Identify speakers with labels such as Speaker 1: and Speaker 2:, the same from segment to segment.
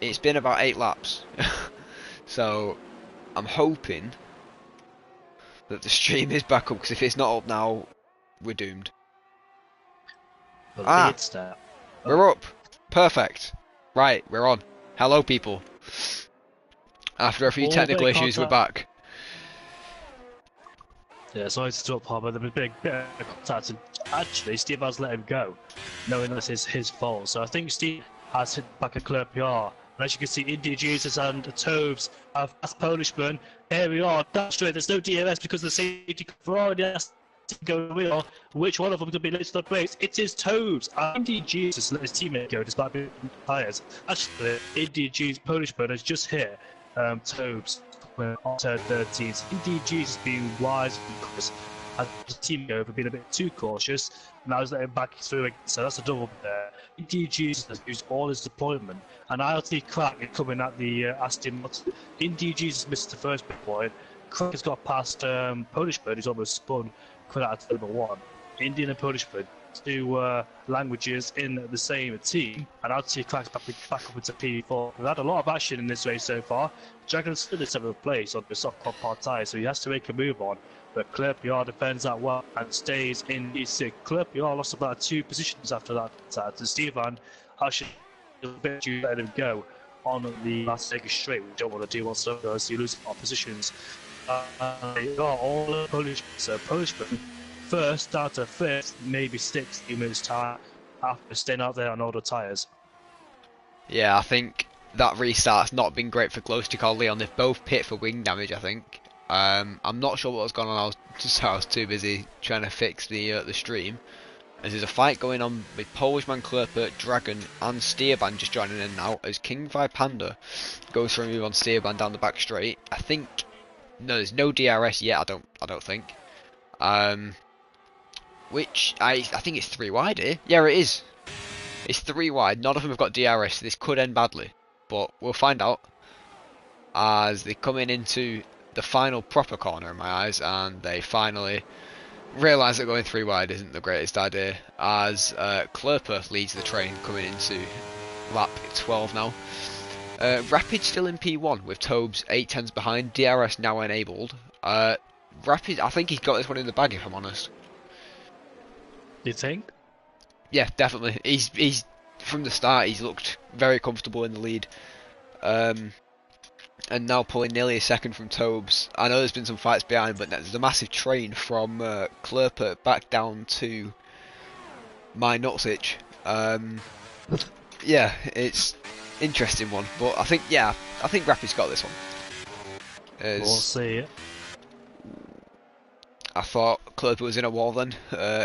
Speaker 1: it's been about 8 laps. So I'm hoping that the stream is back up, because if it's not up now, we're doomed.
Speaker 2: But
Speaker 1: Ah,
Speaker 2: lead start.
Speaker 1: we're up. Perfect. Right, we're on. Hello, people. After a few
Speaker 2: All
Speaker 1: technical
Speaker 2: bit of
Speaker 1: issues, we're
Speaker 2: contact.
Speaker 1: back.
Speaker 2: Yeah, sorry to interrupt, Harbour. There was a bit of contact, and actually, Steve has let him go, knowing that's his fault. So I think Steve has hit back a clear PR. And as you can see, India Jesus and Tobes have as Polishman. Here we are, that's straight. There's no DRS because of the safety Ferrari has to go wheel. Which one of them is going to be late to the race? It is Tobes. India Jesus let his teammate go despite being tyres. Actually, India Jesus Polishman has just hit Tobes on turn 13. Indeed, Jesus being wise because had the team go for being a bit too cautious, and I was letting back through. So that's a double there. Indeed, Jesus has used all his deployment, and ILT Crack is coming at the Aston Martin. Indeed, Jesus missed the first point. Crack has got past Polish Bird, who's almost spun, coming out at number one. Indian and Polish Bird, two languages in the same team, and ILT Crack's back up into P4. We've had a lot of action in this race so far. Dragon's still in 7th place on the soft compound tyre, so he has to make a move on. But Claire PR defends that well and stays in P6. Claire PR lost about 2 positions after that to Stefan. Actually, a bit you let him go on the Las Vegas straight. We don't want to do whatsoever, so you lose our positions. They are all Polish, so Polishman first down to 5th, maybe 6th in minutes time after staying out there on older tyres.
Speaker 1: Yeah, I think that restart's not been great for Glowstick or Leon. They've both pit for wing damage, I think. I'm not sure what was going on. I was too busy trying to fix the stream. As there's a fight going on with Polishman, Klurper, Dragon, and Steerband just joining in now. As King Vi Panda goes for a move on Steerband down the back straight. I think there's no DRS yet. I don't think. Which I think it's 3 wide here. Yeah, it is. It's 3 wide. None of them have got DRS. So this could end badly, but we'll find out as they come into the final proper corner in my eyes, and they finally realise that going 3 wide isn't the greatest idea, as Klurper leads the train coming into lap 12 now. Rapid still in P1 with Tobes 8 tenths behind, DRS now enabled. Rapid, I think he's got this one in the bag, if I'm honest.
Speaker 2: Do you think?
Speaker 1: Yeah, definitely. He's from the start he's looked very comfortable in the lead. And now pulling nearly a second from Tobes. I know there's been some fights behind, but there's a massive train from Klurper back down to my Nutsitch. Yeah, it's interesting one, but I think Rapid's got this one.
Speaker 2: We'll see.
Speaker 1: I thought Klurper was in a wall then.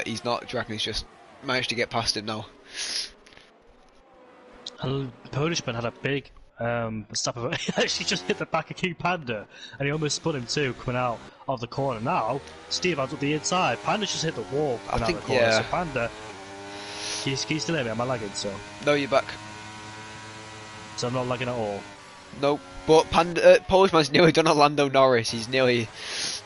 Speaker 1: He's not. Dragon's just managed to get past him now.
Speaker 2: And Polishman had a big step of it. He actually just hit the back of King Panda, and he almost spun him too, coming out of the corner. Now, Steve out the inside. Panda just hit the wall coming out of the corner.
Speaker 1: Yeah.
Speaker 2: So Panda, can you still hear me? Am I lagging? So
Speaker 1: No, you're back.
Speaker 2: So I'm not lagging at all.
Speaker 1: No, but Polishman's nearly done a Lando Norris. He's nearly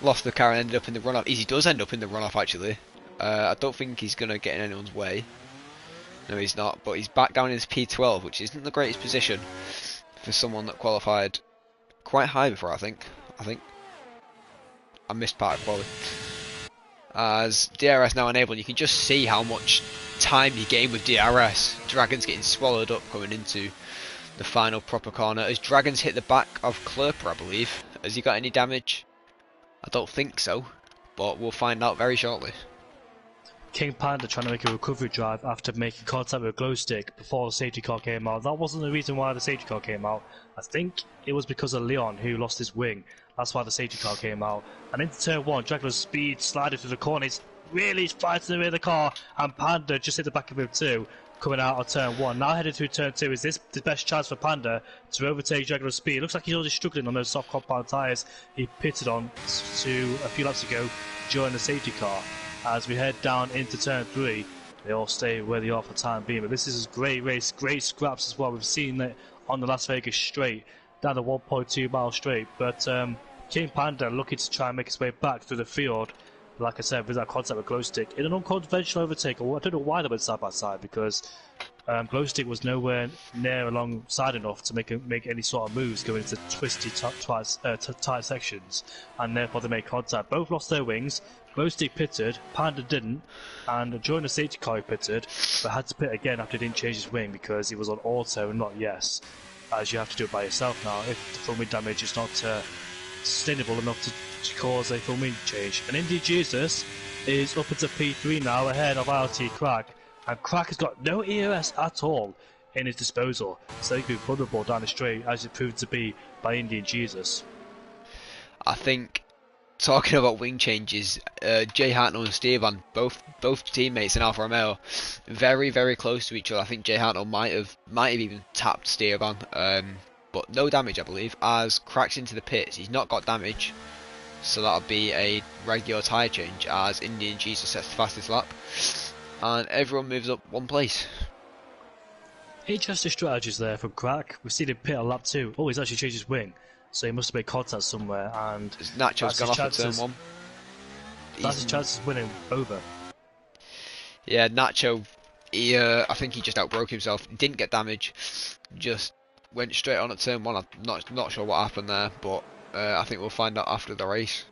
Speaker 1: lost the car and ended up in the runoff. He does end up in the runoff actually. I don't think he's going to get in anyone's way. No, he's not. But he's back down in his P12, which isn't the greatest position for someone that qualified quite high before. I think I missed part of quality. As DRS now enabled, you can just see how much time you gain with DRS. Dragon's getting swallowed up coming into the final proper corner. As Dragon's hit the back of Klurper, I believe. Has he got any damage? I don't think so, but we'll find out very shortly.
Speaker 2: King Panda trying to make a recovery drive after making contact with a glow stick before the safety car came out. That wasn't the reason why the safety car came out. I think it was because of Leon, who lost his wing. That's why the safety car came out. And into turn 1, Dracula's speed sliding through the corner. He's really fighting the rear of the car, and Panda just hit the back of him too, coming out of turn 1. Now headed through turn 2. Is this the best chance for Panda to overtake Dracula's speed? Looks like he's already struggling on those soft compound tyres he pitted on to a few laps ago during the safety car. As we head down into turn 3, they all stay where they are for the time being. But this is a great race, great scraps as well. We've seen it on the Las Vegas straight, down the 1.2 mile straight. But King Panda looking to try and make his way back through the field. like I said, with that contact with Glowstick, in an unconventional overtake, or I don't know why they went side by side, because Glowstick was nowhere near alongside enough to make any sort of moves going into twisty tight sections, and therefore they made contact. Both lost their wings. Glowstick pitted, Panda didn't, and during the safety car he pitted, but had to pit again after he didn't change his wing because he was on auto and not yes, as you have to do it by yourself now if the full wing damage is not sustainable enough to cause a full wing change. And Indy Jesus is up into P3 now ahead of ILT Crack, and Crack has got no EOS at all in his disposal, so he could be vulnerable down the straight as it proved to be by Indy Jesus.
Speaker 1: I think, talking about wing changes, Jay Hartnell and Stevan, both teammates in Alfa Romeo, very very close to each other. I think Jay Hartnell might have even tapped Stevan, but no damage I believe. As Cracks into the pits, he's not got damage, so that'll be a regular tyre change as Indian Jesus sets the fastest lap, and everyone moves up one place.
Speaker 2: Interesting strategies there from Crack. We've seen him pit on lap 2. Oh, he's actually changed his wing, so he must have made contact somewhere, and
Speaker 1: Nacho's gone off at turn 1.
Speaker 2: That's his chances of winning over.
Speaker 1: Yeah, Nacho, I think he just outbroke himself. Didn't get damage, just went straight on at turn 1. I'm not sure what happened there, but I think we'll find out after the race.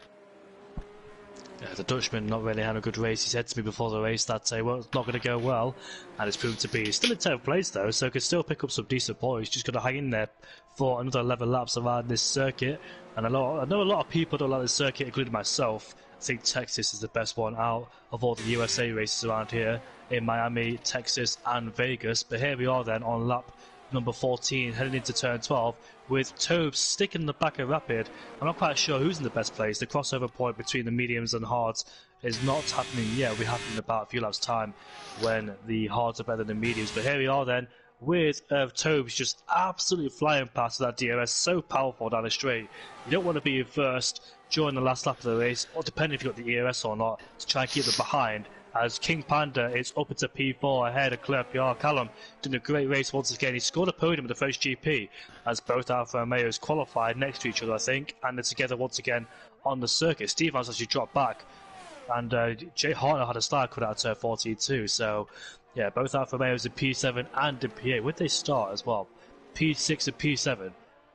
Speaker 2: Yeah, the Dutchman not really had a good race. He said to me before the race that well, it's not going to go well, and it's proved to be. He's still in 10th place though, so could still pick up some decent points. Just got to hang in there for another 11 laps around this circuit. And I know a lot of people don't like this circuit, including myself. I think Texas is the best one out of all the USA races around here in Miami, Texas, and Vegas. But here we are then on lap number 14, heading into turn 12, with Tobes sticking in the back of Rapid. I'm not quite sure who's in the best place. The crossover point between the mediums and hards is not happening yet. It'll be happening in about a few laps' time when the hards are better than the mediums. But here we are then, with Tobes just absolutely flying past that DRS, so powerful down the straight. You don't want to be first during the last lap of the race, or depending if you've got the ERS or not, to try and keep them behind. As King Panda is up into P4 ahead of Claire PR. Callum doing a great race once again. He scored a podium in the first GP as both Alfa Romeos qualified next to each other, I think, and they're together once again on the circuit. Steven's actually dropped back, and Jay Hartnell had a start cut out of turn 14 too. So, yeah, both Alfa Romeos in P7 and in P8. Where'd they start as well? P6 and P7,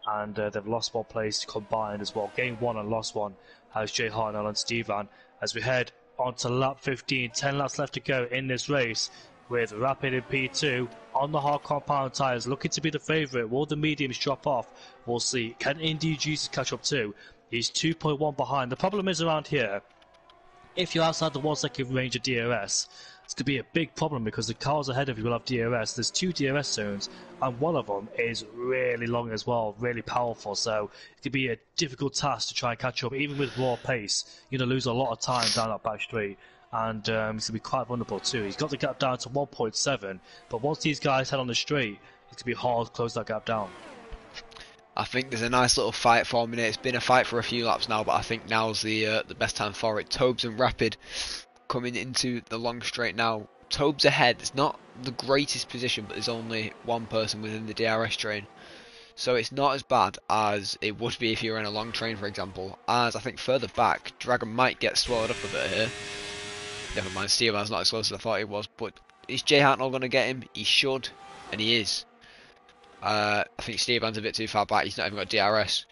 Speaker 2: and they've lost one place combined as well. Gained one and lost one as Jay Hartnell and Steven. As we head onto lap 15, 10 laps left to go in this race, with Rapid in P2 on the hard compound tyres, looking to be the favourite. Will the mediums drop off? We'll see. Can Indy Jesus catch up too? He's 2.1 behind. The problem is around here, if you're outside the 1 second range of DRS, it's going to be a big problem because the cars ahead of you will have DRS. There's 2 DRS zones, and one of them is really long as well, really powerful. So it could be a difficult task to try and catch up, even with raw pace. You're going to lose a lot of time down that back straight, and he's going to be quite vulnerable too. He's got the gap down to 1.7, but once these guys head on the straight, it's going to be hard to close that gap down.
Speaker 1: I think there's a nice little fight forming it. It's been a fight for a few laps now, but I think now's the best time for it. Tobes and Rapid coming into the long straight now. Tobes ahead. It's not the greatest position, but there's only one person within the DRS train, so it's not as bad as it would be if you were in a long train, for example. As I think further back, Dragon might get swallowed up a bit here. Never mind, Steven's not as close as I thought he was, but is Jay Hartnell going to get him? He should, and he is. I think Steven's a bit too far back. He's not even got DRS.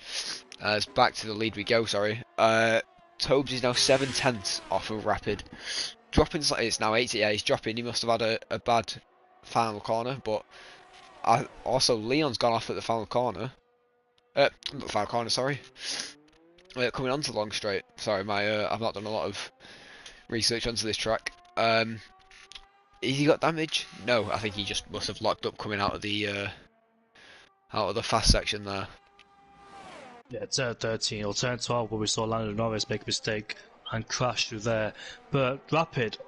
Speaker 1: It's back to the lead we go. Sorry. Tobes is now 7/10 off of Rapid, dropping slightly. It's now 80. Yeah, he's dropping. He must have had a bad final corner, but also Leon's gone off at the final corner. Not the final corner. Sorry. Coming onto the long straight. Sorry, I've not done a lot of research onto this track. Has he got damage? No, I think he just must have locked up coming out of the fast section there.
Speaker 2: Yeah, turn 13 or turn 12 where we saw Lando Norris make a mistake and crash through there. But Rapid,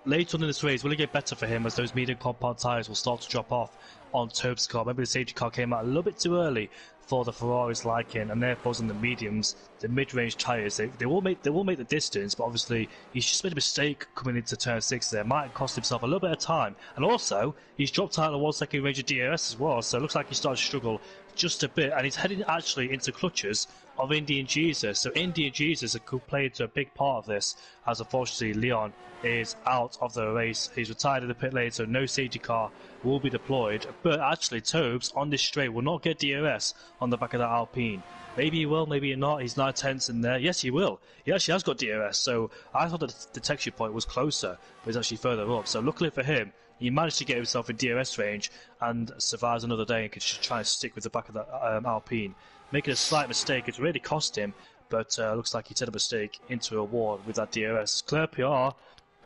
Speaker 2: later on in this race, will it get better for him as those medium compound tyres will start to drop off on Tobes' car? Maybe the safety car came out a little bit too early for the Ferrari's liking, and therefore on the mediums, the mid-range tyres, they will make the distance, but obviously he's just made a mistake coming into turn 6 there. Might cost himself a little bit of time, and also he's dropped out of the 1 second range of DRS as well, so it looks like he's starting to struggle just a bit, and he's heading actually into clutches of Indian Jesus. So Indian Jesus could play into a big part of this, as unfortunately Leon is out of the race. He's retired in the pit lane, so no safety car will be deployed. But actually, Tobes on this straight will not get DRS on the back of that Alpine. Maybe he will, maybe not. He's 9 tenths in there. Yes, he will. He actually has got DRS, so I thought that the detection point was closer, but it's actually further up. So luckily for him, he managed to get himself in DRS range and survives another day and can just try and stick with the back of that Alpine. Making a slight mistake, it's really cost him, but looks like he took a mistake into a wall with that DRS. Claire PR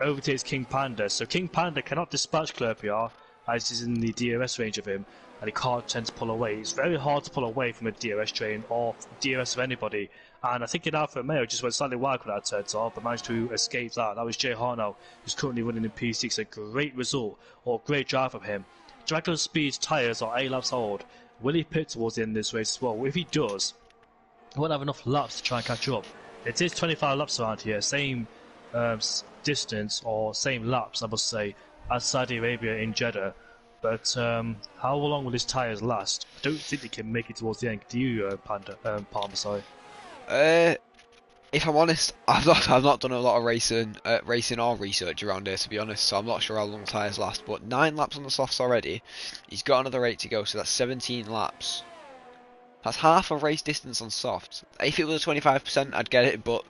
Speaker 2: overtakes King Panda, so King Panda cannot dispatch Claire PR as he's in the DRS range of him, and he can't tend to pull away. It's very hard to pull away from a DRS train or DRS of anybody, and I think in Alfa Romeo just went slightly wide when that turned off, but managed to escape that. That was Jay Hartnell, who's currently running in P6, a great result, or great drive from him. Dragler Speed's tyres are 8 laps old. Will he pit towards the end of this race as well? If he does, he won't have enough laps to try and catch up. It is 25 laps around here, same distance, or same laps, I must say, as Saudi Arabia in Jeddah. But how long will his tyres last? I don't think they can make it towards the end. Do you, Palmer? Sorry.
Speaker 1: If I'm honest, I've not done a lot of racing or research around here, to be honest. So I'm not sure how long tyres last. But 9 laps on the softs already. He's got another 8 to go, so that's 17 laps. That's half a race distance on softs. If it was a 25%, I'd get it, but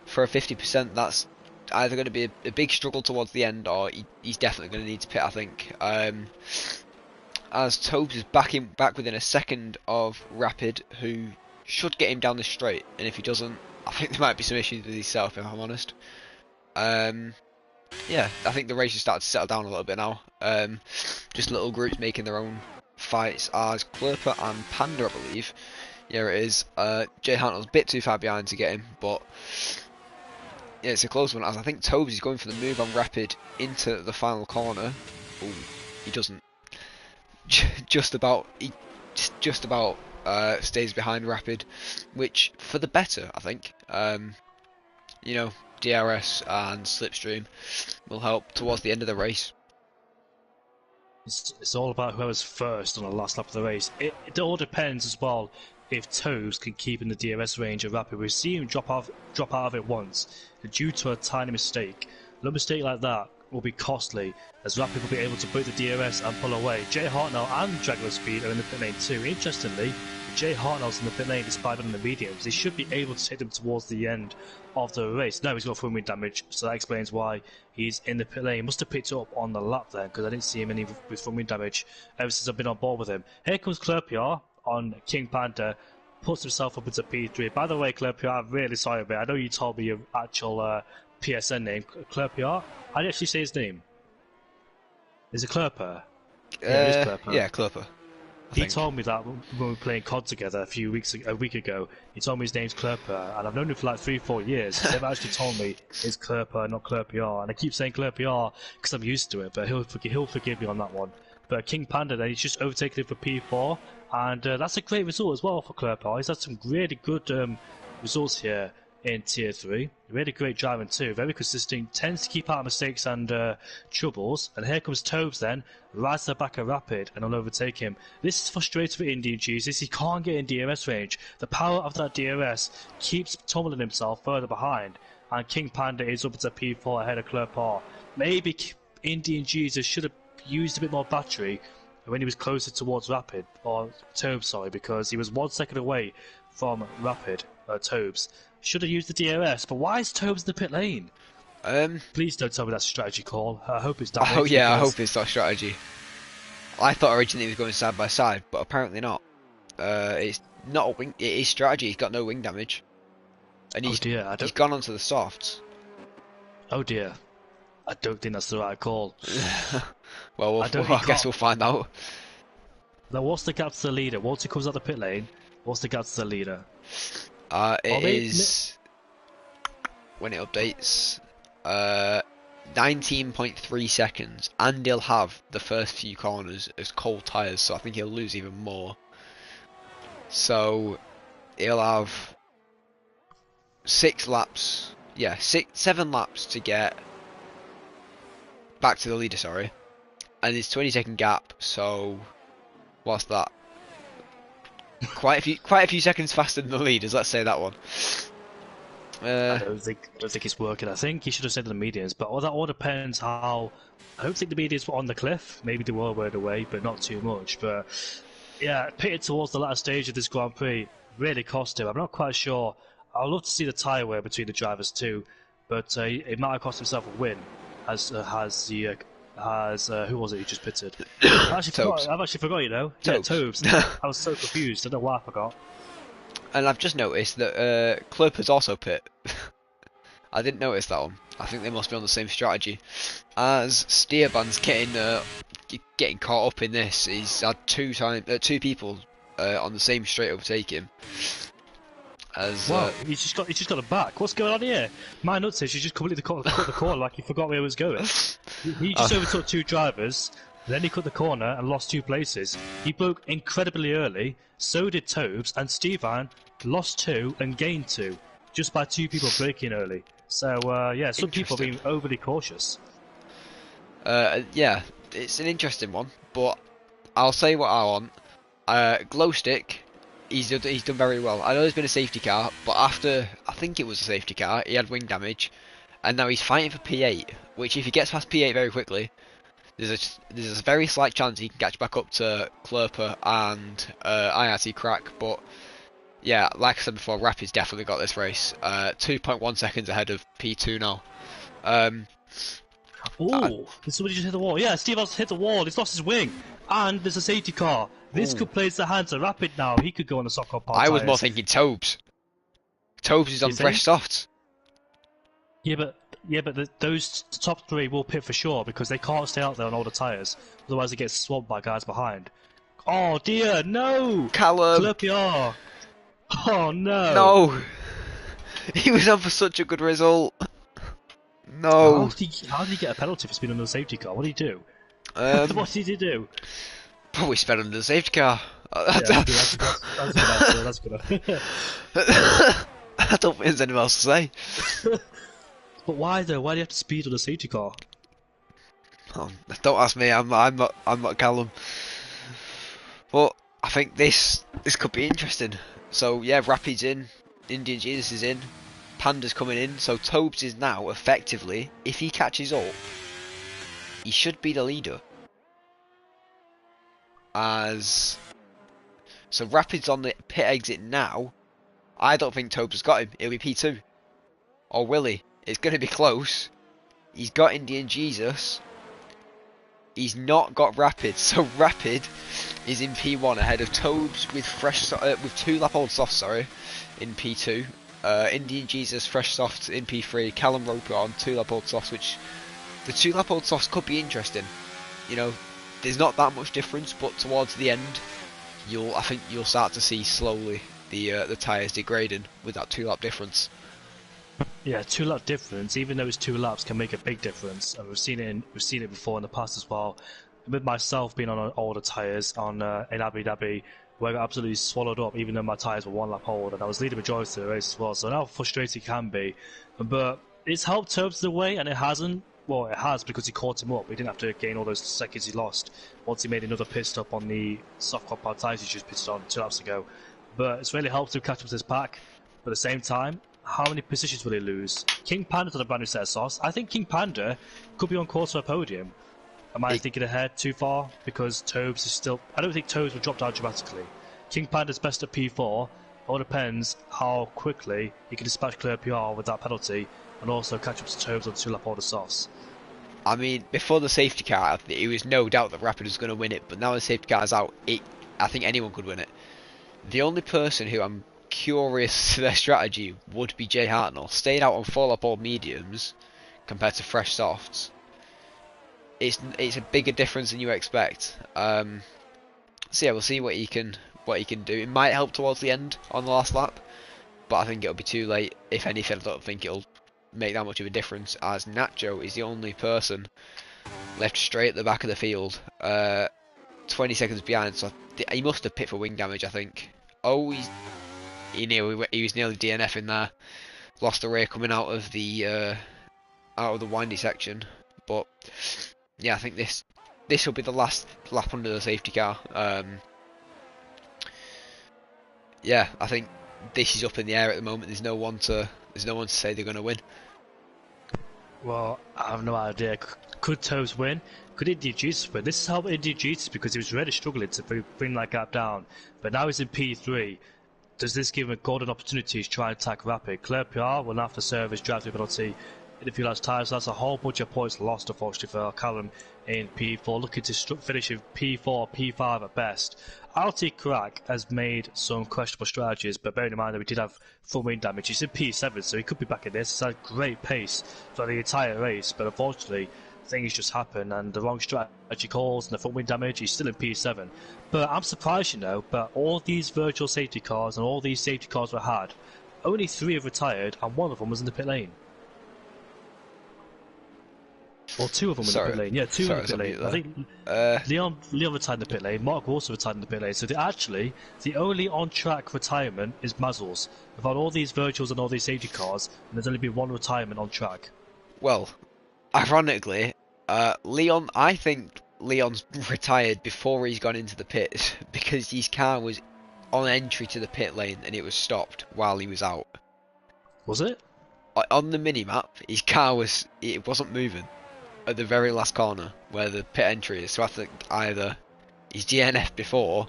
Speaker 1: for a 50%, that's either going to be a big struggle towards the end, or he's definitely going to need to pit, I think. As Tobes is back within a second of Rapid, who should get him down the straight, and if he doesn't, I think there might be some issues with himself, if I'm honest. Yeah, I think the race has started to settle down a little bit now. Just little groups making their own fights as Klurper and Panda, I believe. Yeah, it is. Jay Hartnell's a bit too far behind to get him, but yeah, it's a close one, as I think Tobes is going for the move on Rapid into the final corner. Ooh, he doesn't. Just about stays behind Rapid, which for the better, I think. You know, DRS and slipstream will help towards the end of the race.
Speaker 2: It's all about whoever's first on the last lap of the race. It all depends as well if Tobes can keep in the DRS range of Rapid. We've seen him drop out of it once due to a tiny mistake. A little mistake like that will be costly, as Rapid will be able to break the DRS and pull away. Jay Hartnell and Dragler Speed are in the pit lane too. Interestingly, Jay Hartnell's in the pit lane despite being in the mediums. He should be able to take them towards the end of the race. No, he's got front wing damage, so that explains why he's in the pit lane. He must have picked it up on the lap then, because I didn't see him any with front wing damage ever since I've been on board with him. Here comes Clerpiar on King Panther, puts himself up into P3. By the way, Clerpiar, I'm really sorry, but I know you told me your actual PSN name. Clerpiar? How do you actually say his name? Is it Clerper? Yeah, it is Clerper.
Speaker 1: Yeah, Clerper.
Speaker 2: He told me that when we were playing COD together a week ago. He told me his name's Clerper, and I've known him for like 3-4 years. He's never actually told me it's Clerper, not Clerpiar. And I keep saying Clerpiar because I'm used to it, but he'll forgive me on that one. But King Panda, then, he's just overtaken him for P4, and that's a great result as well for Clerper. He's had some really good results here in Tier 3. Really great driving too, very consistent, tends to keep out of mistakes and troubles. And here comes Tobes then, right to the back of Rapid, and will overtake him. This is frustrating for Indian Jesus. He can't get in DRS range. The power of that DRS keeps tumbling himself further behind, and King Panda is up to P4 ahead of Clerpar. Maybe Indian Jesus should have used a bit more battery when he was closer towards Rapid, or Tobes, sorry, because he was 1 second away from Rapid, Tobes. Should have used the DRS, but why is Tobes in the pit lane? Please don't tell me that's a strategy call. I hope it's damage.
Speaker 1: Oh yeah, I hope it's not strategy. I thought originally he was going side by side, but apparently not. It's not a wing. It is strategy. He's got no wing damage, and he's gone onto the softs.
Speaker 2: Oh dear, I don't think that's the right call.
Speaker 1: Well, I guess we'll find out.
Speaker 2: Now, what's the gap to the leader? Once he comes out the pit lane, what's the gap to the leader?
Speaker 1: It is when it updates 19.3 seconds, and he'll have the first few corners as cold tyres, so I think he'll lose even more. So he'll have 6 laps. Yeah, 7 laps to get back to the leader. Sorry, and it's 20-second gap. So what's that? Quite a few seconds faster than the leaders. Let's say that one.
Speaker 2: I don't think it's working. I think he should have said the medians, but that all depends how. I don't think the medians were on the cliff. Maybe they were way away, but not too much. But yeah, pitted towards the latter stage of this Grand Prix really cost him. I'm not quite sure. I'd love to see the tyre wear between the drivers too, but it might have cost himself a win. Who was it who just pitted? I've actually forgot. You know,
Speaker 1: Tobes.
Speaker 2: I was so confused. I don't know why I forgot.
Speaker 1: And I've just noticed that Club has also pit. I didn't notice that one. I think they must be on the same strategy. As Steerban's getting caught up in this, he's had two people on the same straight overtake him.
Speaker 2: Wow, he's just got a back. What's going on here? My nut says you just completely cut the corner like he forgot where he was going. He just overtook 2 drivers, then he cut the corner and lost 2 places. He broke incredibly early, so did Tobes, and Stevan lost 2 and gained 2, just by 2 people braking early. So yeah, some people are being overly cautious.
Speaker 1: Yeah, it's an interesting one, but I'll say what I want. Glowstick, he's done very well. I know there's been a safety car, but after, I think it was a safety car, he had wing damage, and now he's fighting for P8, which if he gets past P8 very quickly, there's a very slight chance he can catch back up to Klurper and IRT Crack, but yeah, like I said before, Rapid's definitely got this race. 2.1 seconds ahead of P2 now.
Speaker 2: Did somebody just hit the wall? Yeah, Steve has hit the wall, he's lost his wing, and there's a safety car. This could place the hands of Rapid now. He could go on the soft car.
Speaker 1: I was more thinking Tobes. Tobes is on fresh softs.
Speaker 2: Yeah, but those top 3 will pit for sure because they can't stay out there on all the tyres. Otherwise, they get swamped by guys behind. Oh dear, no!
Speaker 1: Callum!
Speaker 2: Clerpier. Oh no!
Speaker 1: No! He was on for such a good result. No!
Speaker 2: How did he get a penalty for speeding under the safety car? What did he do? What did he do?
Speaker 1: Probably sped under the safety car.
Speaker 2: Yeah, that's good.
Speaker 1: I don't think there's anything else to say.
Speaker 2: But why though? Why do you have to speed on a safety car?
Speaker 1: Oh, don't ask me. I'm not Callum. But I think this could be interesting. So yeah, Rapid's in, Indian Jesus is in, Panda's coming in. So Tobes is now effectively, if he catches up, he should be the leader. So Rapid's on the pit exit now. I don't think Tobes has got him. It'll be P2, or will he? It's going to be close. He's got Indian Jesus. He's not got Rapid, so Rapid is in P1 ahead of Tobes with with 2 lap old softs, sorry, in P2. Indian Jesus fresh softs in P3. Callum Roper on 2 lap old softs, which the 2 lap old softs could be interesting. You know, there's not that much difference, but towards the end, I think you'll start to see slowly the tyres degrading with that 2 lap difference.
Speaker 2: Yeah, 2 lap difference, even though it's 2 laps, can make a big difference. And we've seen it before in the past as well. With myself being on older tyres in Abu Dhabi, where I got absolutely swallowed up, even though my tyres were 1 lap old, and I was leading majority of the race as well. So I know how frustrating it can be, but it's helped Tobes the way, and it hasn't. Well, it has because he caught him up. He didn't have to gain all those seconds he lost once he made another pit stop on the soft compound tyres he just pitted on 2 laps ago. But it's really helped him catch up to his pack. But at the same time, how many positions will he lose? King Panda got a brand new set of softs. I think King Panda could be on course for a podium. Am I thinking ahead too far? Because Tobes is still... I don't think Tobes will drop down dramatically. King Panda's best at P4. It all depends how quickly he can dispatch clear PR with that penalty and also catch up to Tobes on 2 lap order softs.
Speaker 1: I mean, before the safety car, it was no doubt that Rapid was going to win it, but now the safety car's out, I think anyone could win it. The only person who I'm curious to their strategy would be Jay Hartnell. Staying out on 4 lap old mediums compared to fresh softs, it's a bigger difference than you expect. So yeah, we'll see what he can do. It might help towards the end on the last lap, but I think it'll be too late. If anything, I don't think it'll make that much of a difference, as Nacho is the only person left straight at the back of the field, 20 seconds behind, so he must have pit for wing damage, I think. Oh, he was nearly DNF in there. Lost the rear coming out of the windy section. But yeah, I think this will be the last lap under the safety car. Yeah, I think this is up in the air at the moment. There's no one to say they're going to win.
Speaker 2: Well, I have no idea. Could Toes win? Could Indy Jesus win? This is how Indy Jesus, because he was really struggling to bring that gap down. But now he's in P3. Does this give him a golden opportunity to try and attack Rapid? Claire PR will have to serve his drive-through penalty in a few laps' time, so that's a whole bunch of points lost, unfortunately, for Callum in P4, looking to finish in P4, P5 at best. RT Crack has made some questionable strategies, but bearing in mind that we did have full wing damage, he's in P7, so he could be back in this. He's had great pace for the entire race, but unfortunately, things just happen, and the wrong strategy calls and the front wing damage, he's still in P7. But I'm surprised, but all these virtual safety cars and all these safety cars we had, only 3 have retired, and 1 of them was in the pit lane. Or 2 of them in the pit lane. Yeah, 2 in the pit lane. I think Leon retired in the pit lane. Mark also retired in the pit lane. So the only on-track retirement is Mazzles. We've had all these virtuals and all these safety cars, and there's only been 1 retirement on track.
Speaker 1: Well, ironically, I think Leon's retired before he's gone into the pits because his car was on entry to the pit lane and it was stopped while he was out.
Speaker 2: Was it?
Speaker 1: On the mini-map, his car wasn't moving at the very last corner where the pit entry is, so I think either he's DNF before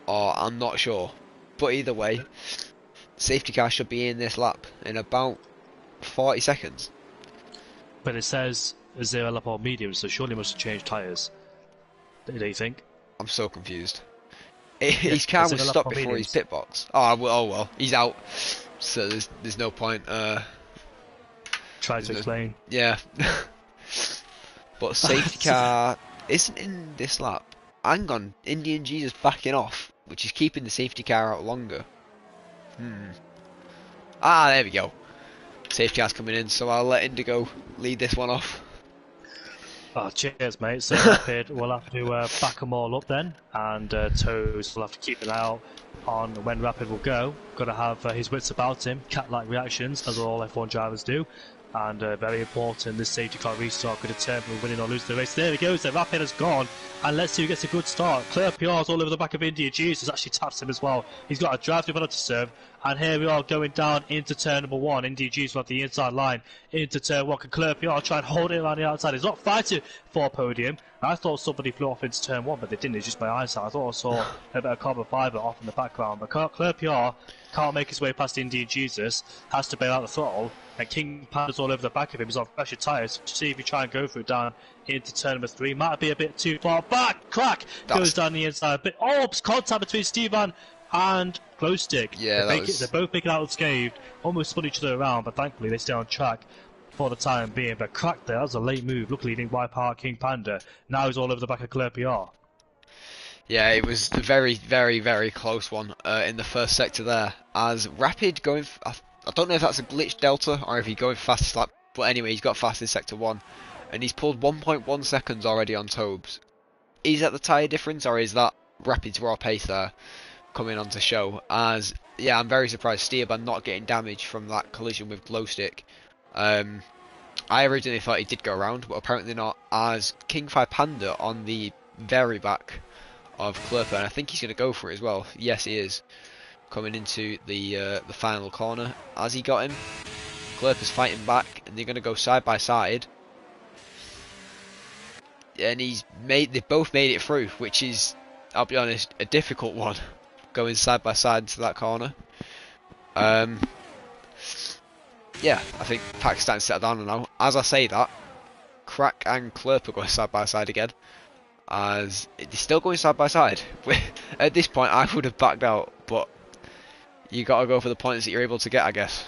Speaker 1: or I'm not sure, but either way, safety car should be in this lap in about 40 seconds.
Speaker 2: But it says 0 lap or medium, so surely must have changed tyres. Do you think?
Speaker 1: I'm so confused. His car was stopped before his pit box. Oh well, he's out, so there's no point.
Speaker 2: Try to explain.
Speaker 1: Yeah. But safety car isn't in this lap. Hang on, Indian Jesus backing off, which is keeping the safety car out longer. Ah, there we go. Safety car's coming in, so I'll let Indigo lead this one off.
Speaker 2: Oh, cheers, mate. So Rapid will have to back them all up then, and Toes will have to keep an eye out on when Rapid will go. Got to have his wits about him, cat-like reactions, as all F1 drivers do. And very important, this safety car restart could determine winning or losing the race. There he goes, the Rapid has gone, and let's see who gets a good start. Claire PR's all over the back of India. Jesus actually taps him as well. He's got a drive-through penalty to serve, and here we are going down into turn number 1. India Jesus will have the inside line into turn 1. Can Claire PR try and hold it around the outside? He's not fighting for a podium. I thought somebody flew off into turn 1, but they didn't. It's just my eyesight. I thought I saw a bit of carbon fibre off in the background, but Claire PR can't make his way past Indian Jesus, has to bail out the throttle, and King Panda's all over the back of him. He's on fresher tyres. See if he try and go for it down into turn number 3. Might be a bit too far back. Crack goes down the inside. But contact between Stevan and Glowstick.
Speaker 1: Yeah,
Speaker 2: they're both making out unscathed. Almost spun each other around, but thankfully they stay on track for the time being. But Crack there, that was a late move. Luckily he didn't wipe out King Panda. Now he's all over the back of Claire PR.
Speaker 1: Yeah, it was a very, very, very close one in the first sector there. As Rapid going, I don't know if that's a glitch delta or if he's going fastest lap, but anyway, he's got fast in sector 1, and he's pulled 1.1 seconds already on Tobes. Is that the tyre difference, or is that Rapid's raw pace there coming on to show? As yeah, I'm very surprised Steerban not getting damage from that collision with Glowstick. I originally thought he did go around, but apparently not. As King 5 Panda on the very back of Klurper, and I think he's going to go for it as well. Yes, he is. Coming into the final corner. Has he got him? Klurper's fighting back, and they're going to go side by side. And they both made it through, which is, I'll be honest, a difficult one, going side by side into that corner. Yeah, I think Pakistan settled down now. As I say that, Crack and Klurper going side by side again. As they're still going side by side. At this point, I would have backed out, but you got to go for the points that you're able to get, I guess.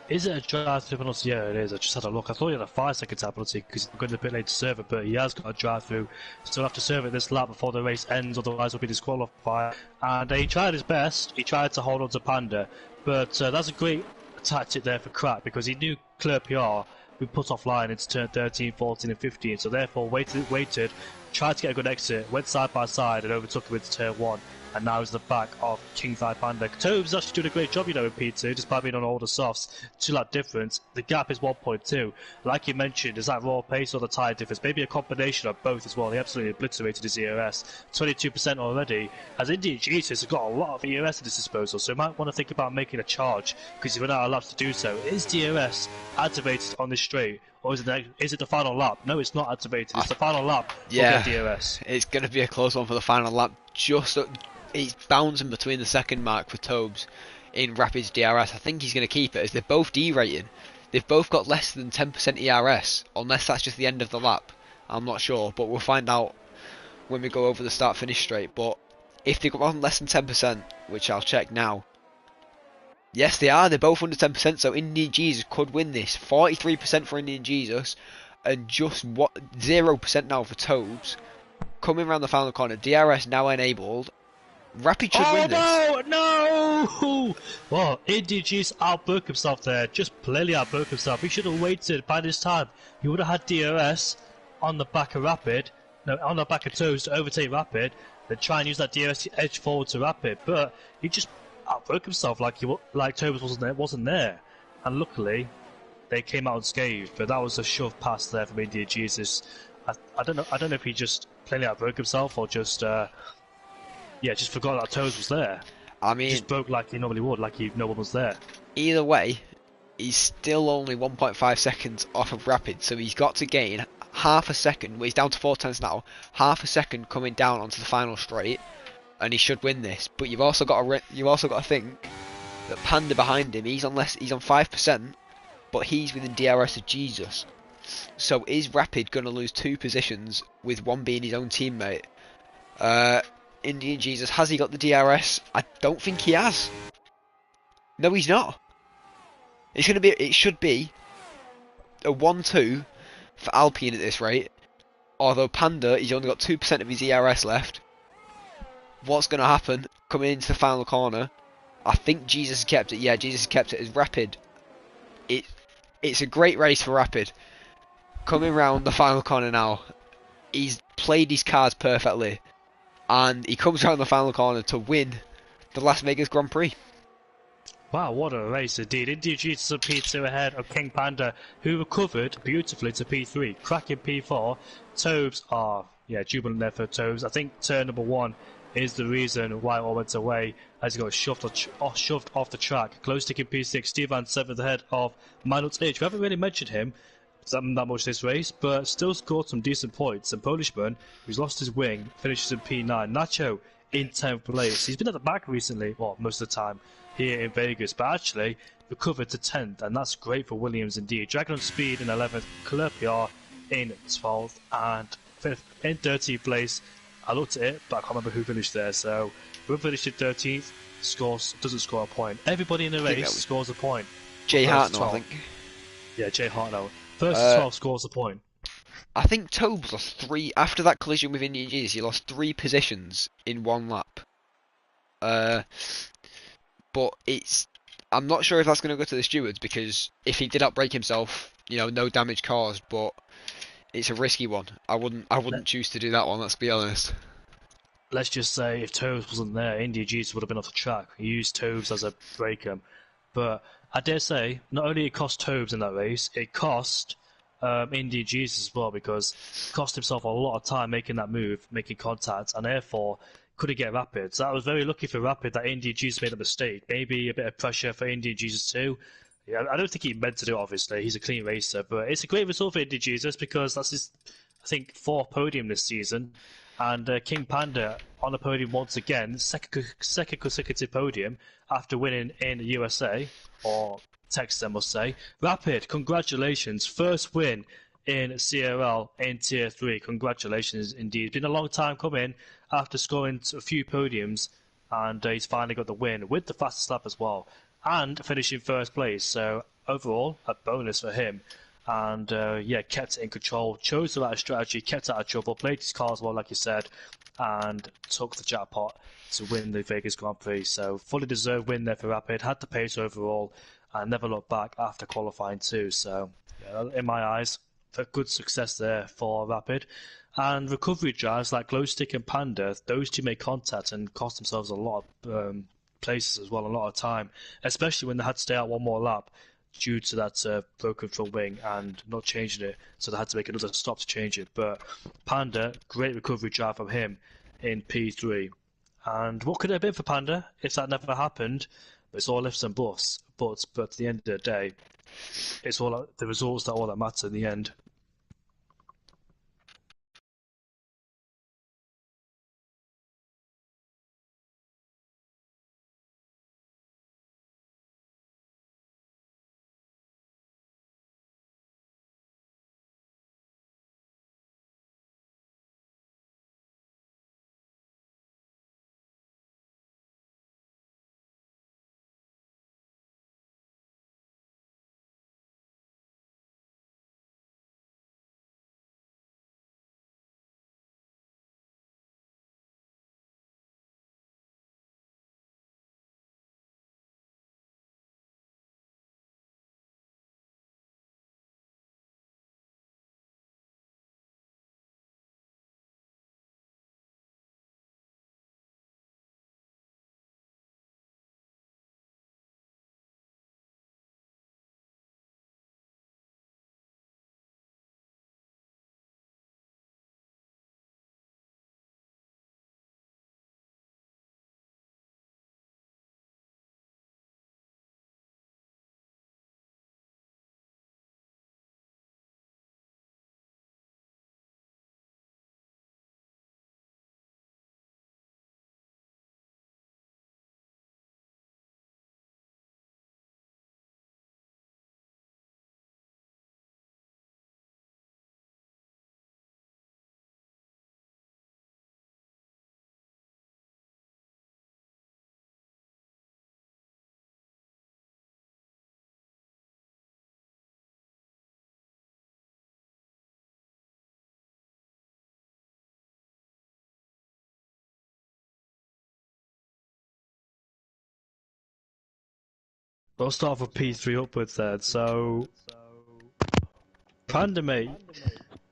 Speaker 2: Is it a drive-through penalty? Yeah, it is. I just had a look. I thought he had a 5-second time penalty because he's going to be late to serve it, but he has got a drive-through. Still have to serve it this lap before the race ends, otherwise he'll be disqualified. And he tried his best. He tried to hold on to Panda, but that's a great tactic there for Crack because he knew Claire PR would put offline into turn 13, 14 and 15, so therefore waited, tried to get a good exit, went side by side and overtook him into turn 1, and now he's the back of King Panda. Tobes is actually doing a great job, in P2, despite being on older softs. 2 lap difference, the gap is 1.2. Like you mentioned, is that raw pace or the tyre difference? Maybe a combination of both as well. He absolutely obliterated his ERS, 22% already. As Indian Jesus has got a lot of ERS at his disposal, so he might want to think about making a charge, because he's run out of laps to do so. Is DRS activated on this straight? Or is it the final lap? No, it's not activated. It's the final lap.
Speaker 1: Yeah,
Speaker 2: DRS.
Speaker 1: it's going to be a close one for the final lap. It's bouncing between the second mark for Tobes in Rapid's DRS. I think he's going to keep it as they're both D-rating. They've both got less than 10% ERS, unless that's just the end of the lap. I'm not sure, but we'll find out when we go over the start-finish straight. But if they've got less than 10%, which I'll check now, yes, they are. They're both under 10%, so Indian Jesus could win this. 43% for Indian Jesus, and just 0% now for Tobes. Coming around the final corner, DRS now enabled. Rapid should win this.
Speaker 2: No! Well, Indian Jesus outbroke himself there. Just plainly outbroke himself. He should have waited by this time. He would have had DRS on the back of Rapid, on the back of Tobes to overtake Rapid, then try and use that DRS to edge forward to Rapid. But he just outbroke himself like Tobes wasn't there. And luckily, they came out unscathed. But that was a shove pass there from Indian Jesus. I don't know if he just plainly outbroke himself or just just forgot that Tobes was there.
Speaker 1: I mean,
Speaker 2: he just broke like he normally would, like no one was there.
Speaker 1: Either way, he's still only 1.5 seconds off of Rapid, so he's got to gain half a second. Well, he's down to 4 tenths now. Half a second coming down onto the final straight, and he should win this. But you've also got to think that Panda behind him, he's on 5%, but he's within DRS of Jesus. So is Rapid going to lose 2 positions with one being his own teammate? Indian Jesus, has he got the DRS? I don't think he has. No, he's not. It should be a 1-2 for Alpine at this rate. Although Panda, he's only got 2% of his ERS left. What's going to happen coming into the final corner? I think Jesus has kept it. Yeah, Jesus has kept it as Rapid. It's a great race for Rapid. Coming round the final corner now, he's played his cards perfectly, and he comes around the final corner to win the Las Vegas Grand Prix.
Speaker 2: Wow, what a race indeed. Indian Jesus on P2 ahead of King Panda, who recovered beautifully to P3, cracking P4. Tobes jubilant there for Tobes. I think turn number 1 is the reason why it all went away, as he got shoved off the track. Close taking P6, Steve Van 7th ahead of Manuel H. We haven't really mentioned him that much this race, but still scored some decent points. And Polishman, who's lost his wing, finishes in P9. Nacho in 10th place. He's been at the back recently, well, most of the time here in Vegas, but actually recovered to 10th, and that's great for Williams indeed. Dragon on Speed in 11th, CRL PR in 12th, and 5th in 13th place. I looked at it, but I can't remember who finished there. So whoever finished in 13th doesn't score a point. Everybody in the race scores a point.
Speaker 1: Jay Hartnell, I think.
Speaker 2: Yeah, Jay Hartnell. First to 12 scores a point.
Speaker 1: I think Tobes lost 3 after that collision with Indian Jesus. He lost 3 positions in 1 lap. But I'm not sure if that's going to go to the stewards, because if he did outbreak himself, no damage caused. But it's a risky one. I wouldn't choose to do that one. Let's be honest.
Speaker 2: Let's just say if Tobes wasn't there, Indian Jesus would have been off the track. He used Tobes as a breaker, but I dare say, not only it cost Tobes in that race, it cost Indian Jesus as well, because he cost himself a lot of time making that move, making contact, and therefore couldn't get Rapid. So that was very lucky for Rapid that Indian Jesus made a mistake. Maybe a bit of pressure for Indian Jesus too. Yeah, I don't think he meant to do it, obviously. He's a clean racer, but it's a great result for Indian Jesus, because that's his, I think, 4th podium this season. And King Panda on the podium once again, second consecutive podium after winning in the USA, or Texas, I must say. Rapid, congratulations. First win in CRL in Tier 3. Congratulations indeed. Been a long time coming after scoring a few podiums, and he's finally got the win with the fastest lap as well, and finishing first place. So overall, a bonus for him. And kept it in control, chose the right strategy, kept out of trouble, played his cards well, like you said, and took the jackpot to win the Vegas Grand Prix. So fully deserved win there for Rapid, had the pace overall, and never looked back after qualifying too. So in my eyes, a good success there for Rapid. And recovery drives like Glowstick and Panda, those two make contact and cost themselves a lot of places as well, a lot of time, especially when they had to stay out one more lap due to that broken front wing and not changing it, so they had to make another stop to change it. But Panda, great recovery drive from him in P3. And what could it have been for Panda if that never happened? It's all ifs and buts. But at the end of the day, it's all the results that all that matter in the end. We'll start with P3 upwards then. So, Panda, mate,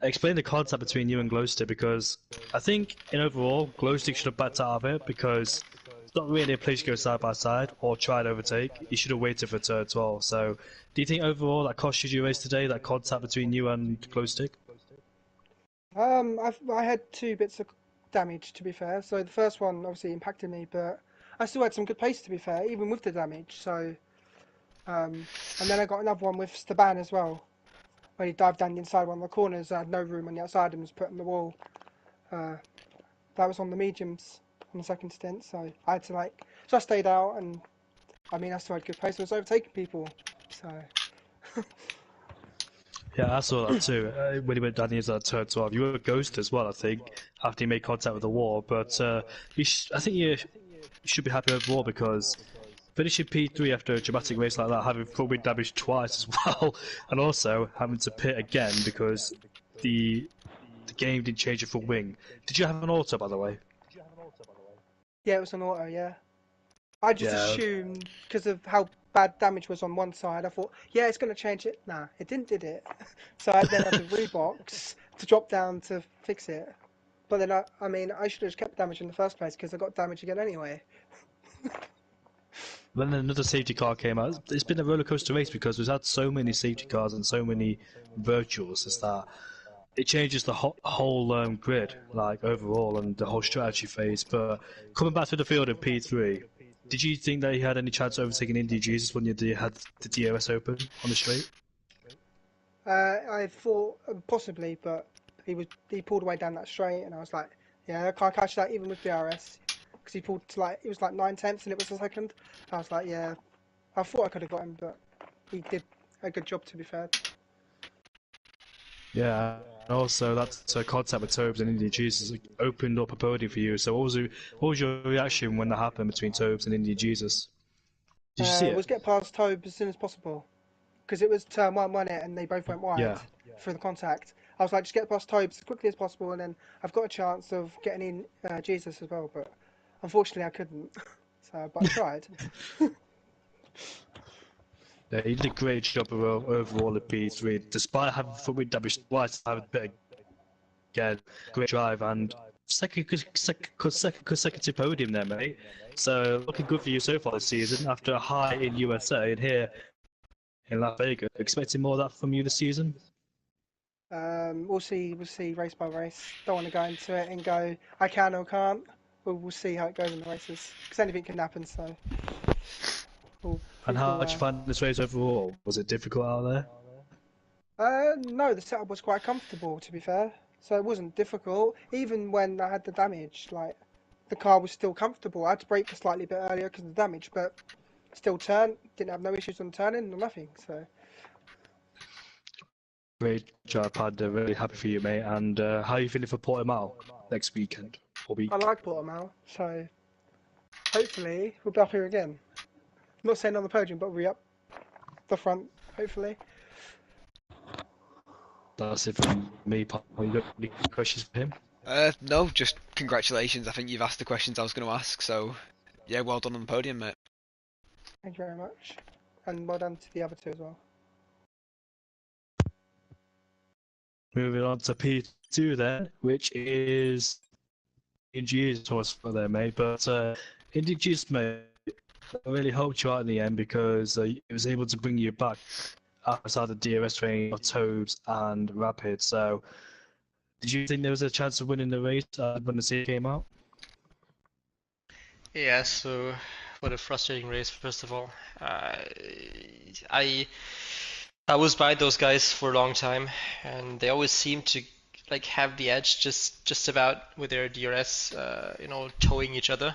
Speaker 2: explain the concept between you and Glowstick, because I think in overall, Glowstick should have backed out of it because it's not really a place to go side by side or try to overtake. You should have waited for turn 12. So, do you think overall that cost you your race today, that contact between you and Glowstick?
Speaker 3: I had 2 bits of damage, to be fair. So the first one obviously impacted me, but I still had some good pace, to be fair, even with the damage. So, and then I got another one with Staban as well, when he dived down the inside one of the corners. I had no room on the outside and was put on the wall. That was on the mediums on the second stint, so I had to so I stayed out, and I mean I still had good pace. I was overtaking people, so.
Speaker 2: Yeah, I saw that too. When he went down the inside turn 12, you were a ghost as well, I think, after he made contact with the wall. But I think you should be happy overall because finishing P3 after a dramatic race like that, having front wing damage twice as well, and also having to pit again because the game didn't change your front wing. Did you have an auto, by the way?
Speaker 3: Yeah, it was an auto, yeah. I just
Speaker 2: Yeah.
Speaker 3: assumed, because of how bad damage was on one side, I thought, yeah, it's going to change it. Nah, it didn't, did it? So I then had to rebox to drop down to fix it. But then, I mean, I should have just kept damage in the first place because I got damage again anyway.
Speaker 2: Then another safety car came out. It's been a roller coaster race because we've had so many safety cars and so many virtuals. Is that it changes the whole grid, like overall, and the whole strategy phase. But coming back to the field in P3, did you think that he had any chance of overtaking Indy Jesus when you had the DRS open on the straight?
Speaker 3: I thought possibly, but he pulled away down that straight, and I was like, yeah, I can't catch that even with DRS because he pulled to it was like 9/10 and it was a second. I was like, yeah, I thought I could have got him, but he did a good job, to be fair.
Speaker 2: Yeah. And also, that contact with Tobes and Indy Jesus opened up a podium for you. So, what was your reaction when that happened between Tobes and Indy Jesus? Did you see
Speaker 3: Was
Speaker 2: it?
Speaker 3: get past Tobe as soon as possible because it was turn one, wasn't it? And they both went wide
Speaker 2: Yeah.
Speaker 3: through the contact. I was like, just get past Tobe as quickly as possible, and then I've got a chance of getting in Jesus as well. But unfortunately, I couldn't. So, but I tried.
Speaker 2: He did a great job overall at P3, despite having footwheel damage twice. Having a bit again, great drive and second consecutive podium there, mate. So looking good for you so far this season. After a high in USA and here in Las Vegas, expecting more of that from you this season.
Speaker 3: We'll see race by race. Don't want to go into it and go I can or can't. We'll see how it goes in the races because anything can happen. So.
Speaker 2: And how did you find this race overall? Was it difficult out there?
Speaker 3: No, the setup was quite comfortable, to be fair. So it wasn't difficult. Even when I had the damage, like the car was still comfortable. I had to brake a slightly bit earlier because of the damage, but still turned. Didn't have no issues on turning or nothing. So.
Speaker 2: Great job, Panda. Really happy for you, mate. And how are you feeling for Portimao next weekend or week?
Speaker 3: I like Portimao, so hopefully we'll be up here again. I'm not saying on the podium, but we'll be up the front, hopefully.
Speaker 2: That's it from me. You got any questions for him?
Speaker 1: No, just congratulations. I think you've asked the questions I was going to ask, so yeah, well done on the podium, mate.
Speaker 3: Thank you very much. And well done to the other two as well.
Speaker 2: Moving on to P2 then, which is Indy's towards for there, mate. But Indy's, mate, really helped you out in the end because it was able to bring you back outside the DRS range of Toads and Rapid. So, did you think there was a chance of winning the race when the seat came out?
Speaker 4: Yeah, so what a frustrating race, first of all. I was by those guys for a long time, and they always seem to like have the edge just about with their DRS, towing each other.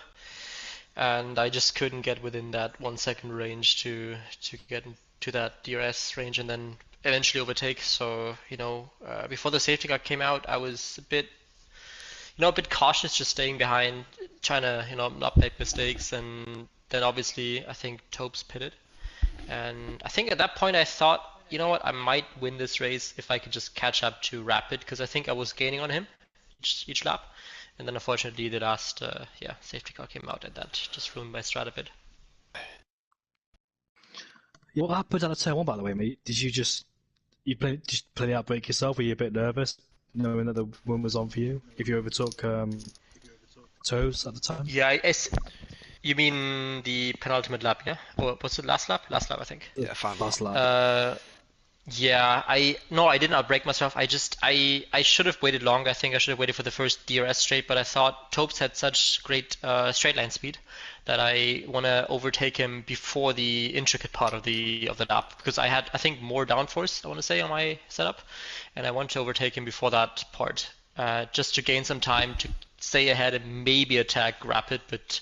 Speaker 4: And I just couldn't get within that 1 second range to get to that DRS range and then eventually overtake. So, before the safety car came out, I was a bit cautious, just staying behind, trying to, not make mistakes. And then obviously I think Topes pitted. And I think at that point I thought, you know what, I might win this race if I could just catch up to Rapid, because I think I was gaining on him each lap. And then unfortunately the last safety car came out and that just ruined my strat a bit.
Speaker 2: What happened at turn one, by the way, mate? Did you play the outbreak yourself? Were you a bit nervous knowing that the win was on for you? If you overtook Toes at the time?
Speaker 4: Yeah, you mean the penultimate lap, yeah? Or was it last lap? Last lap, I think.
Speaker 1: Yeah, fine.
Speaker 2: Last lap.
Speaker 4: Yeah, I didn't outbrake myself. I should have waited longer. I think I should have waited for the first DRS straight, but I thought Topes had such great straight line speed that I want to overtake him before the intricate part of the lap, because I had, I think, more downforce, I want to say, on my setup, and I want to overtake him before that part, just to gain some time to stay ahead and maybe attack Rapid. But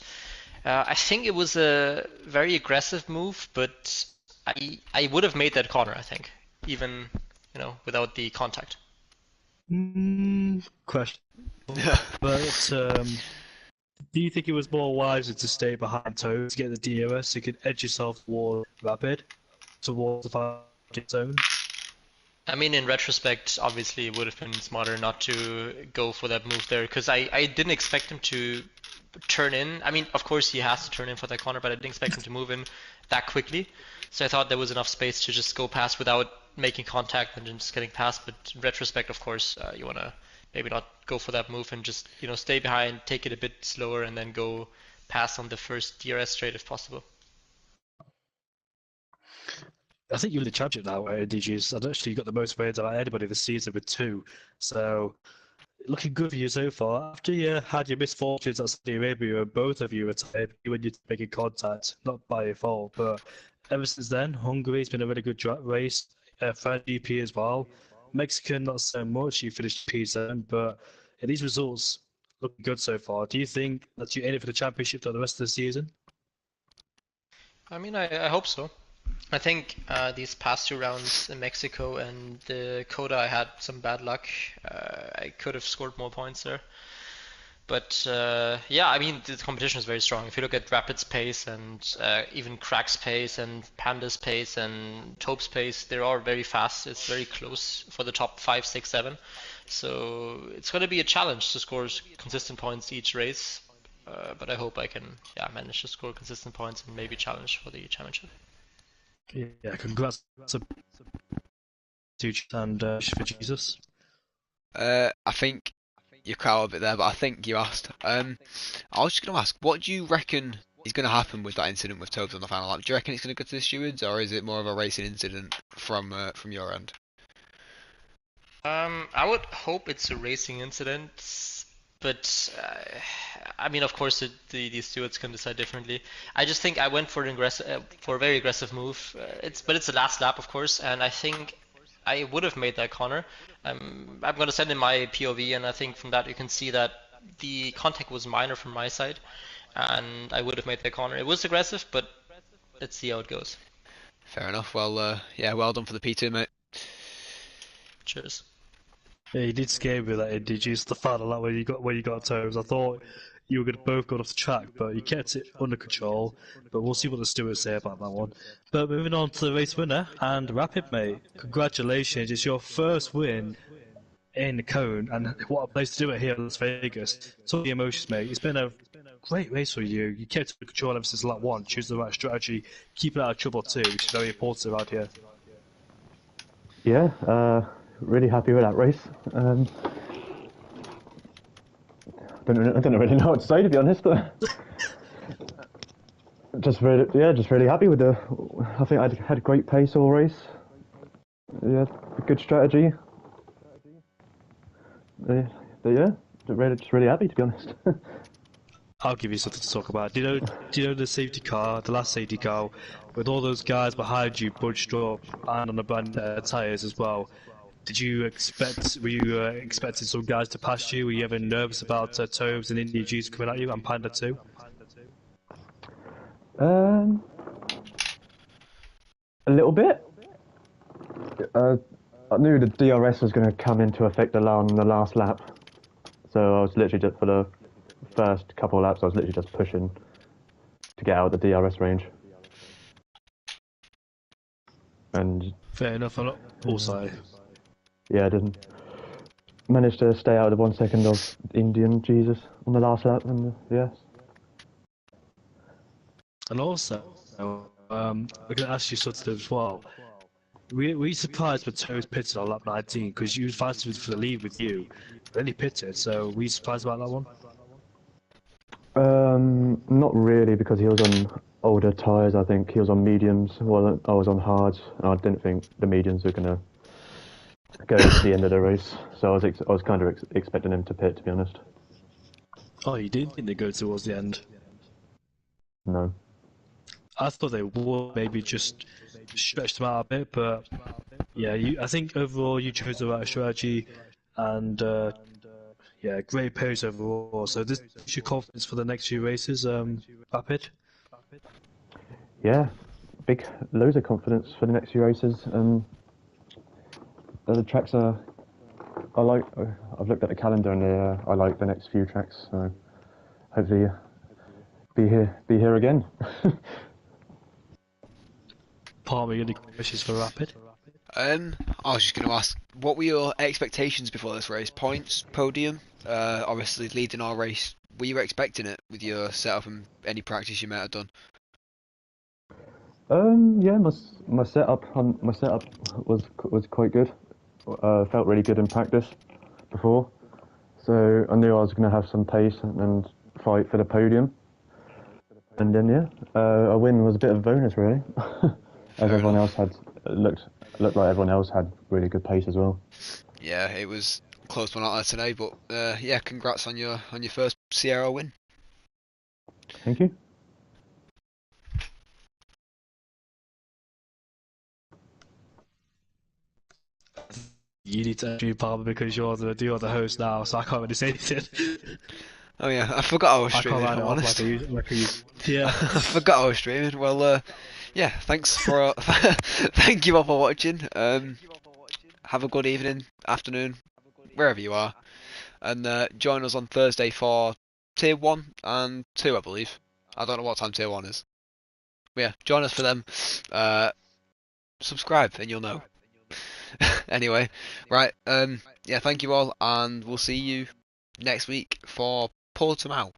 Speaker 4: I think it was a very aggressive move, but I would have made that corner, I think, even without the contact.
Speaker 2: Question. But do you think it was more wiser to stay behind Toes to get the DRS so you could edge yourself toward Rapid, towards the 5 zone?
Speaker 4: I mean, in retrospect, obviously it would have been smarter not to go for that move there, because I didn't expect him to turn in. I mean, of course he has to turn in for that corner, but I didn't expect him to move in that quickly. So I thought there was enough space to just go past without making contact and just getting past. But in retrospect, of course, you want to maybe not go for that move and just stay behind, take it a bit slower, and then go past on the first DRS straight if possible.
Speaker 2: I think you were the championship now, DGs. I've actually got the most wins out of anybody this season with 2. So, looking good for you so far. After you had your misfortunes at Saudi Arabia, both of you retired when you're making contact, not by your fault. But ever since then, Hungary's been a really good race. French GP as well. Mexican, not so much. You finished P7, but these results looking good so far. Do you think that you're aiming for the championship for the rest of the season?
Speaker 4: I mean, I hope so. I think these past 2 rounds in Mexico and the Coda, I had some bad luck. I could have scored more points there. But yeah, I mean, the competition is very strong. If you look at Rapid's pace and even Crack's pace and Panda's pace and Taupe's pace, they're all very fast. It's very close for the top 5, 6, 7. So it's going to be a challenge to score consistent points each race. But I hope I can manage to score consistent points and maybe challenge for the championship.
Speaker 2: Yeah, congrats to and for Jesus.
Speaker 1: I think you cut out a bit there, but I think you asked. I was just going to ask, what do you reckon is going to happen with that incident with Tobes on the final lap? Do you reckon it's going to go to the stewards, or is it more of a racing incident from your end?
Speaker 4: I would hope it's a racing incident, but I mean, of course, the stewards can decide differently. I just think I went for an aggressive, for a very aggressive move. It's the last lap, of course, and I think I would have made that corner. I'm gonna send in my POV, and I think from that you can see that the contact was minor from my side, and I would have made that corner. It was aggressive, but let's see how it goes.
Speaker 1: Fair enough. Well, yeah, well done for the P2, mate.
Speaker 4: Cheers.
Speaker 2: Yeah, you did scare me with that, did you? It's the final lap where you got Toes. I thought you were gonna both go off the track, but you kept it under control. But we'll see what the stewards say about that one. But moving on to the race winner and Rapid, mate. Congratulations! It's your first win in Cone, and what a place to do it here in Las Vegas. Talk the emotions, mate. It's been a great race for you. You kept under control ever since lap one. Choose the right strategy, keep it out of trouble too, which is very important around here.
Speaker 5: Yeah, really happy with that race. I don't really know what to say, to be honest. Just really happy with the. I think I had a great pace all race. Yeah, good strategy. But yeah, just really happy, to be honest.
Speaker 2: I'll give you something to talk about. Do you know the safety car, the last safety car, with all those guys behind you bunched up and on the brand tyres as well? Were you expecting some guys to pass you? Were you ever nervous about Tobes and Indy G's coming at you and Panda too?
Speaker 5: A little bit. I knew the DRS was going to come into effect on the last lap, so I was literally just for the first couple of laps, I was literally just pushing to get out of the DRS range. And
Speaker 2: Fair enough. Also,
Speaker 5: yeah, I didn't manage to stay out of the 1 second of Indian Jesus on the last lap, and yes.
Speaker 2: and also, I'm going to ask you something as well. Were you surprised when Tobes pitted on lap 19 because you was fighting for the lead with you, but then he pitted? So were you surprised about that one?
Speaker 5: Not really, because he was on older tyres. I think he was on mediums, while I was on hards, and I didn't think the mediums were gonna go to the end of the race. So I was kind of expecting him to pit, to be honest.
Speaker 2: Oh, you did think they go towards the end?
Speaker 5: No.
Speaker 2: I thought they would maybe just stretch them out a bit, but yeah, I think overall you chose the right strategy, and yeah, great pace overall. So this gives you confidence for the next few races, Rapid.
Speaker 5: Yeah, loads of confidence for the next few races. The tracks are. I've looked at the calendar, and I like the next few tracks. So hopefully, be here again.
Speaker 2: Palmer, any questions for Rapid?
Speaker 1: I was just going to ask, what were your expectations before this race? Points, podium, obviously leading our race. Were you expecting it with your setup and any practice you might have done?
Speaker 5: Yeah, my setup was quite good. Felt really good in practice before, so I knew I was going to have some pace and fight for the podium. And then yeah, a win was a bit of a bonus, really. As everyone else looked like everyone else had really good pace as well.
Speaker 1: Yeah, it was a close one out there today, but yeah, congrats on your first CRL win.
Speaker 5: Thank you.
Speaker 2: You need to do Palmer because you're the host now, so I can't really say anything.
Speaker 1: Oh yeah, I forgot I was streaming.
Speaker 2: I can't
Speaker 1: if I'm honest.
Speaker 2: like yeah.
Speaker 1: I forgot I was streaming. Well, yeah, thanks for thank you all for watching. Have a good evening, afternoon, wherever you are, and join us on Thursday for Tier 1 and 2, I believe. I don't know what time Tier 1 is. But yeah, join us for them. Subscribe and you'll know. Anyway, right, yeah, thank you all, and we'll see you next week for Portimao.